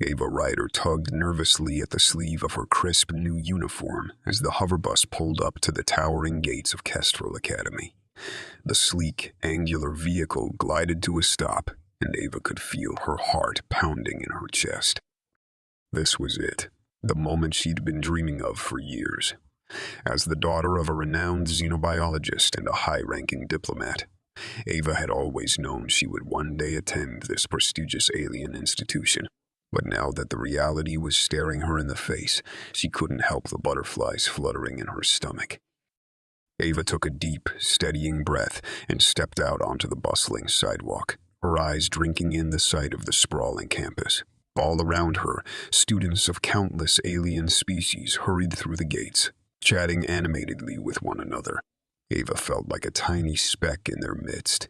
Ava Ryder tugged nervously at the sleeve of her crisp new uniform as the hoverbus pulled up to the towering gates of Kestrel Academy. The sleek, angular vehicle glided to a stop, and Ava could feel her heart pounding in her chest. This was it, the moment she'd been dreaming of for years. As the daughter of a renowned xenobiologist and a high-ranking diplomat, Ava had always known she would one day attend this prestigious alien institution. But now that the reality was staring her in the face, she couldn't help the butterflies fluttering in her stomach. Ava took a deep, steadying breath and stepped out onto the bustling sidewalk, her eyes drinking in the sight of the sprawling campus. All around her, students of countless alien species hurried through the gates, chatting animatedly with one another. Ava felt like a tiny speck in their midst,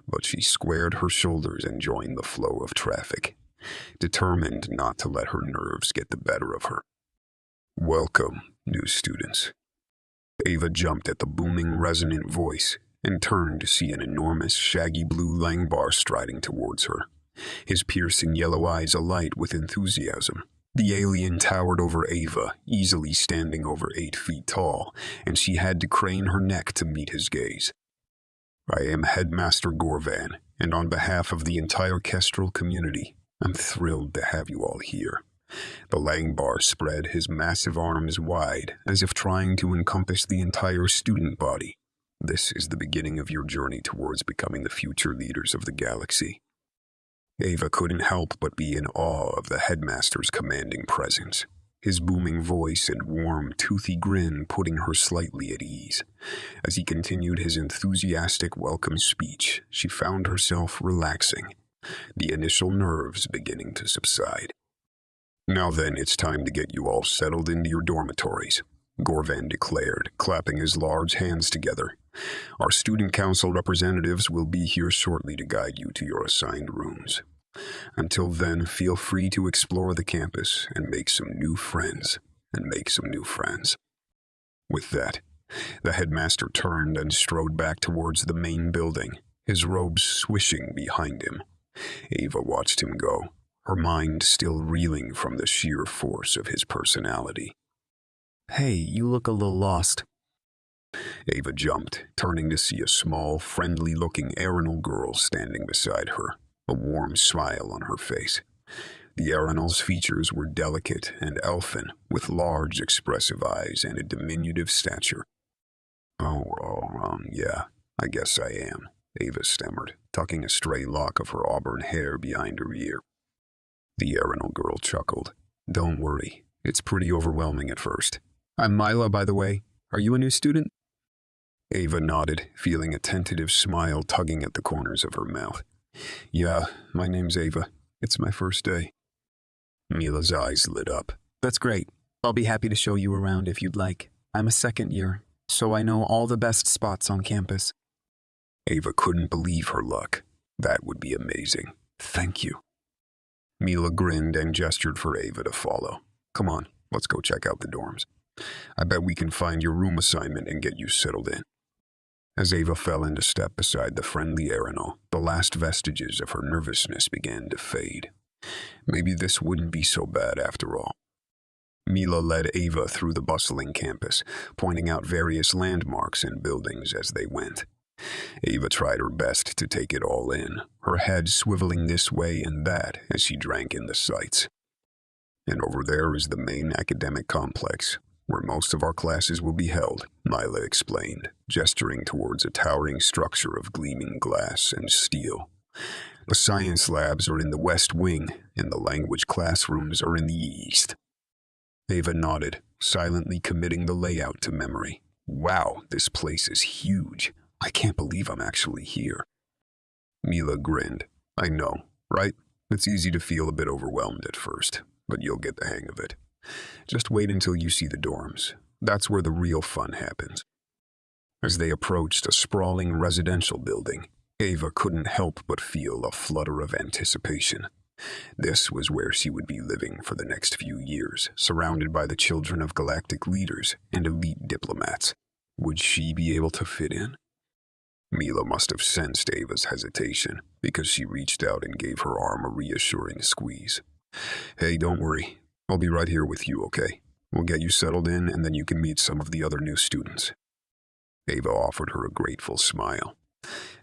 but she squared her shoulders and joined the flow of traffic, determined not to let her nerves get the better of her. "Welcome, new students." Ava jumped at the booming, resonant voice and turned to see an enormous, shaggy blue Langbar striding towards her, his piercing yellow eyes alight with enthusiasm. The alien towered over Ava, easily standing over 8 feet tall, and she had to crane her neck to meet his gaze. "I am Headmaster Gorvan, and on behalf of the entire Kestrel community, I'm thrilled to have you all here." The Langbar spread his massive arms wide, as if trying to encompass the entire student body. "This is the beginning of your journey towards becoming the future leaders of the galaxy." Ava couldn't help but be in awe of the headmaster's commanding presence, his booming voice and warm, toothy grin putting her slightly at ease. As he continued his enthusiastic welcome speech, she found herself relaxing, the initial nerves beginning to subside. "Now then, it's time to get you all settled into your dormitories," Gorvan declared, clapping his large hands together. "Our student council representatives will be here shortly to guide you to your assigned rooms. Until then, feel free to explore the campus and make some new friends. With that, the headmaster turned and strode back towards the main building, his robes swishing behind him. Ava watched him go, her mind still reeling from the sheer force of his personality. "Hey, you look a little lost." Ava jumped, turning to see a small, friendly-looking Arenal girl standing beside her, a warm smile on her face. The Arenal's features were delicate and elfin, with large, expressive eyes and a diminutive stature. Yeah, I guess I am," Ava stammered, tucking a stray lock of her auburn hair behind her ear. The Arenal girl chuckled. "Don't worry, it's pretty overwhelming at first. I'm Mila, by the way. Are you a new student?" Ava nodded, feeling a tentative smile tugging at the corners of her mouth. "Yeah, my name's Ava. It's my first day." Mila's eyes lit up. "That's great. I'll be happy to show you around if you'd like. I'm a second year, so I know all the best spots on campus." Ava couldn't believe her luck. That would be amazing. "Thank you." Mila grinned and gestured for Ava to follow. "Come on, let's go check out the dorms. I bet we can find your room assignment and get you settled in." As Ava fell into step beside the friendly Arenal, the last vestiges of her nervousness began to fade. Maybe this wouldn't be so bad after all. Mila led Ava through the bustling campus, pointing out various landmarks and buildings as they went. Ava tried her best to take it all in, her head swiveling this way and that as she drank in the sights. "And over there is the main academic complex, where most of our classes will be held," Mila explained, gesturing towards a towering structure of gleaming glass and steel. "The science labs are in the west wing, and the language classrooms are in the east." Ava nodded, silently committing the layout to memory. "Wow, this place is huge. I can't believe I'm actually here." Mila grinned. "I know, right? It's easy to feel a bit overwhelmed at first, but you'll get the hang of it. Just wait until you see the dorms. That's where the real fun happens." As they approached a sprawling residential building, Ava couldn't help but feel a flutter of anticipation. This was where she would be living for the next few years, surrounded by the children of galactic leaders and elite diplomats. Would she be able to fit in? Mila must have sensed Ava's hesitation, because she reached out and gave her arm a reassuring squeeze. Hey, don't worry. I'll be right here with you, okay? We'll get you settled in, and then you can meet some of the other new students. Ava offered her a grateful smile.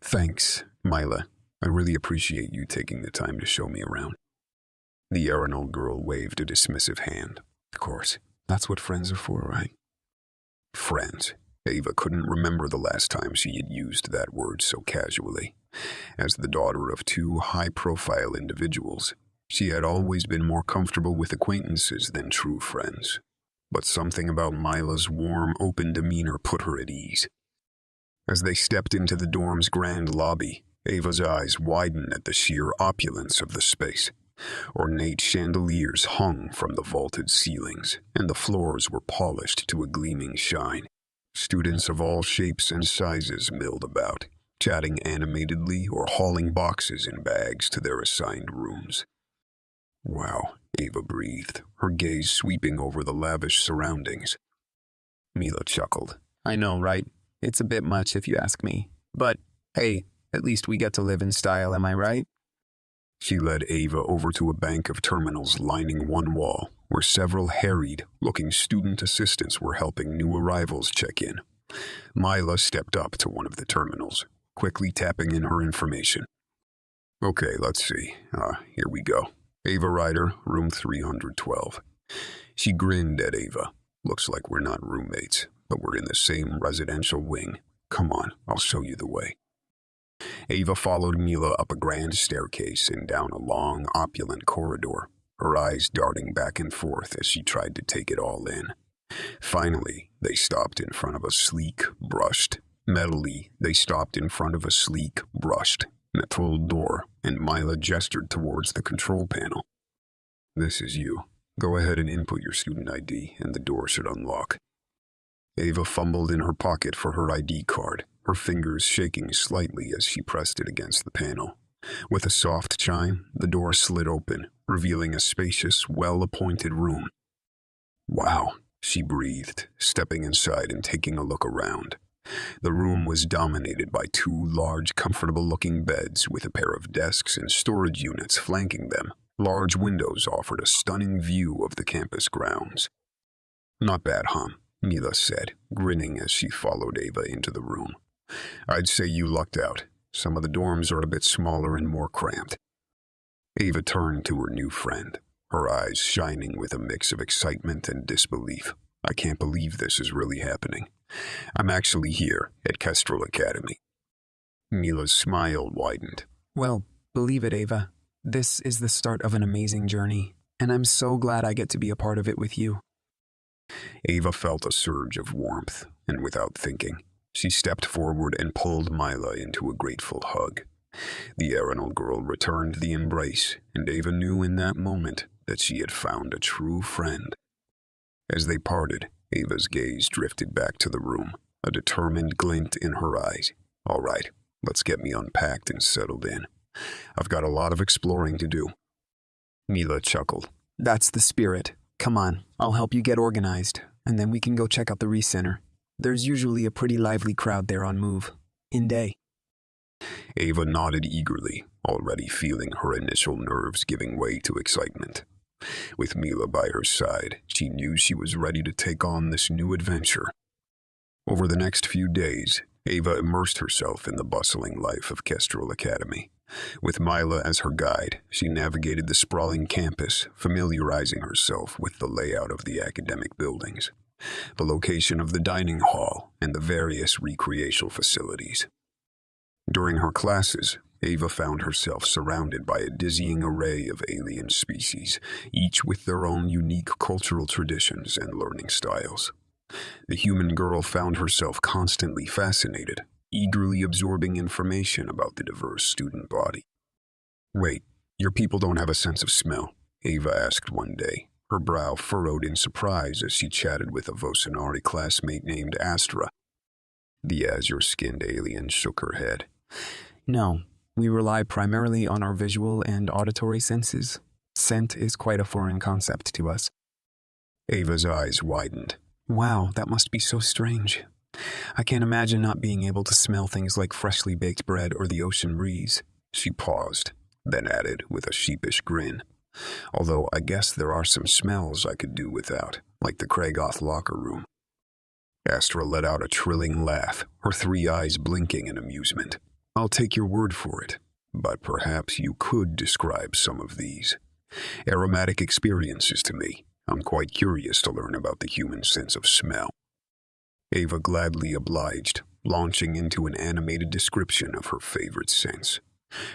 Thanks, Mila. I really appreciate you taking the time to show me around. The Arenal girl waved a dismissive hand. Of course, that's what friends are for, right? Friends. Ava couldn't remember the last time she had used that word so casually. As the daughter of two high-profile individuals, she had always been more comfortable with acquaintances than true friends. But something about Mila's warm, open demeanor put her at ease. As they stepped into the dorm's grand lobby, Ava's eyes widened at the sheer opulence of the space. Ornate chandeliers hung from the vaulted ceilings, and the floors were polished to a gleaming shine. Students of all shapes and sizes milled about, chatting animatedly or hauling boxes and bags to their assigned rooms. Wow, Ava breathed, her gaze sweeping over the lavish surroundings. Mila chuckled. I know, right? It's a bit much if you ask me. But, hey, at least we get to live in style, am I right? She led Ava over to a bank of terminals lining one wall, where several harried-looking student assistants were helping new arrivals check in. Mila stepped up to one of the terminals, quickly tapping in her information. Okay, let's see. Here we go. Ava Ryder, room 312. She grinned at Ava. Looks like we're not roommates, but we're in the same residential wing. Come on, I'll show you the way. Ava followed Mila up a grand staircase and down a long, opulent corridor, her eyes darting back and forth as she tried to take it all in. Finally, they stopped in front of a sleek, brushed metal door, and Mila gestured towards the control panel. This is you. Go ahead and input your student ID, and the door should unlock. Ava fumbled in her pocket for her ID card, her fingers shaking slightly as she pressed it against the panel. With a soft chime, the door slid open, revealing a spacious, well-appointed room. Wow, she breathed, stepping inside and taking a look around. The room was dominated by two large, comfortable-looking beds with a pair of desks and storage units flanking them. Large windows offered a stunning view of the campus grounds. Not bad, huh? Mila said, grinning as she followed Ava into the room. I'd say you lucked out. Some of the dorms are a bit smaller and more cramped. Ava turned to her new friend, her eyes shining with a mix of excitement and disbelief. I can't believe this is really happening. I'm actually here at Kestrel Academy. Mila's smile widened. Well, believe it, Ava. This is the start of an amazing journey, and I'm so glad I get to be a part of it with you. Ava felt a surge of warmth, and without thinking, she stepped forward and pulled Mila into a grateful hug. The Arenal girl returned the embrace, and Ava knew in that moment that she had found a true friend. As they parted, Ava's gaze drifted back to the room, a determined glint in her eyes. All right, let's get me unpacked and settled in. I've got a lot of exploring to do. Mila chuckled. That's the spirit. Come on, I'll help you get organized, and then we can go check out the recenter. There's usually a pretty lively crowd there on move. In day. Ava nodded eagerly, already feeling her initial nerves giving way to excitement. With Mila by her side, she knew she was ready to take on this new adventure. Over the next few days, Ava immersed herself in the bustling life of Kestrel Academy. With Mila as her guide, she navigated the sprawling campus, familiarizing herself with the layout of the academic buildings, the location of the dining hall, and the various recreational facilities. During her classes, Ava found herself surrounded by a dizzying array of alien species, each with their own unique cultural traditions and learning styles. The human girl found herself constantly fascinated, eagerly absorbing information about the diverse student body. Wait, your people don't have a sense of smell? Ava asked one day, her brow furrowed in surprise as she chatted with a Vocinari classmate named Astra. The azure-skinned alien shook her head. No, we rely primarily on our visual and auditory senses. Scent is quite a foreign concept to us. Ava's eyes widened. Wow, that must be so strange. I can't imagine not being able to smell things like freshly baked bread or the ocean breeze. She paused, then added with a sheepish grin. Although I guess there are some smells I could do without, like the Kragoth locker room. Astra let out a trilling laugh, her three eyes blinking in amusement. I'll take your word for it, but perhaps you could describe some of these aromatic experiences to me. I'm quite curious to learn about the human sense of smell. Ava gladly obliged, launching into an animated description of her favorite scents.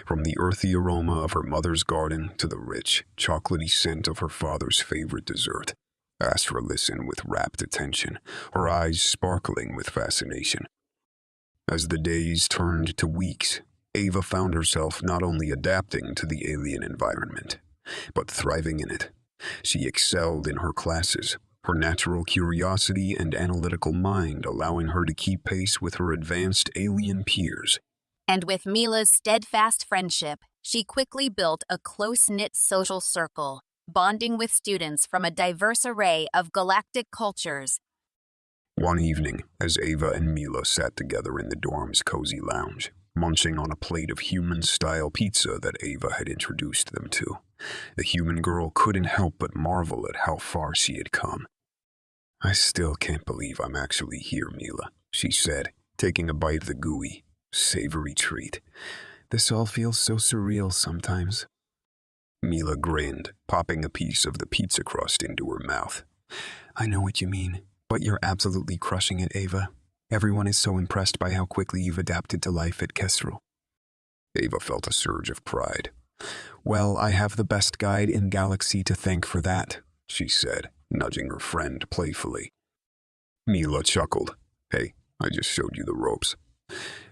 From the earthy aroma of her mother's garden to the rich, chocolatey scent of her father's favorite dessert. Astra listened with rapt attention, her eyes sparkling with fascination. As the days turned to weeks, Ava found herself not only adapting to the alien environment, but thriving in it. She excelled in her classes, her natural curiosity and analytical mind allowing her to keep pace with her advanced alien peers. And with Mila's steadfast friendship, she quickly built a close-knit social circle, bonding with students from a diverse array of galactic cultures. One evening, as Ava and Mila sat together in the dorm's cozy lounge, munching on a plate of human-style pizza that Ava had introduced them to, the human girl couldn't help but marvel at how far she had come. I still can't believe I'm actually here, Mila, she said, taking a bite of the gooey, savory treat. This all feels so surreal sometimes. Mila grinned, popping a piece of the pizza crust into her mouth. I know what you mean, but you're absolutely crushing it, Ava. Everyone is so impressed by how quickly you've adapted to life at Kestrel. Ava felt a surge of pride. Well, I have the best guide in Galaxy to thank for that, she said, nudging her friend playfully. Mila chuckled. Hey, I just showed you the ropes.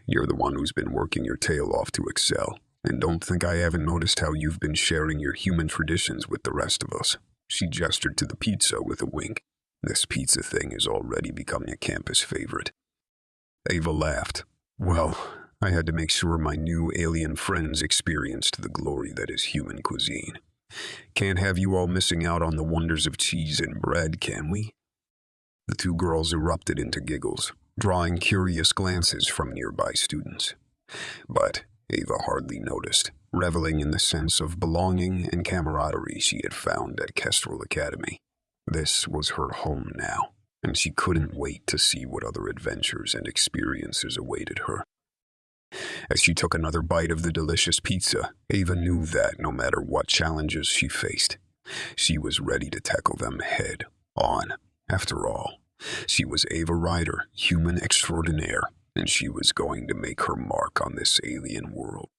You're the one who's been working your tail off to excel, and don't think I haven't noticed how you've been sharing your human traditions with the rest of us. She gestured to the pizza with a wink. This pizza thing is already becoming a campus favorite. Ava laughed. Well, I had to make sure my new alien friends experienced the glory that is human cuisine. Can't have you all missing out on the wonders of cheese and bread, can we? The two girls erupted into giggles, drawing curious glances from nearby students. But Ava hardly noticed, reveling in the sense of belonging and camaraderie she had found at Kestrel Academy. This was her home now, and she couldn't wait to see what other adventures and experiences awaited her. As she took another bite of the delicious pizza, Ava knew that no matter what challenges she faced, she was ready to tackle them head on. After all, she was Ava Ryder, human extraordinaire, and she was going to make her mark on this alien world.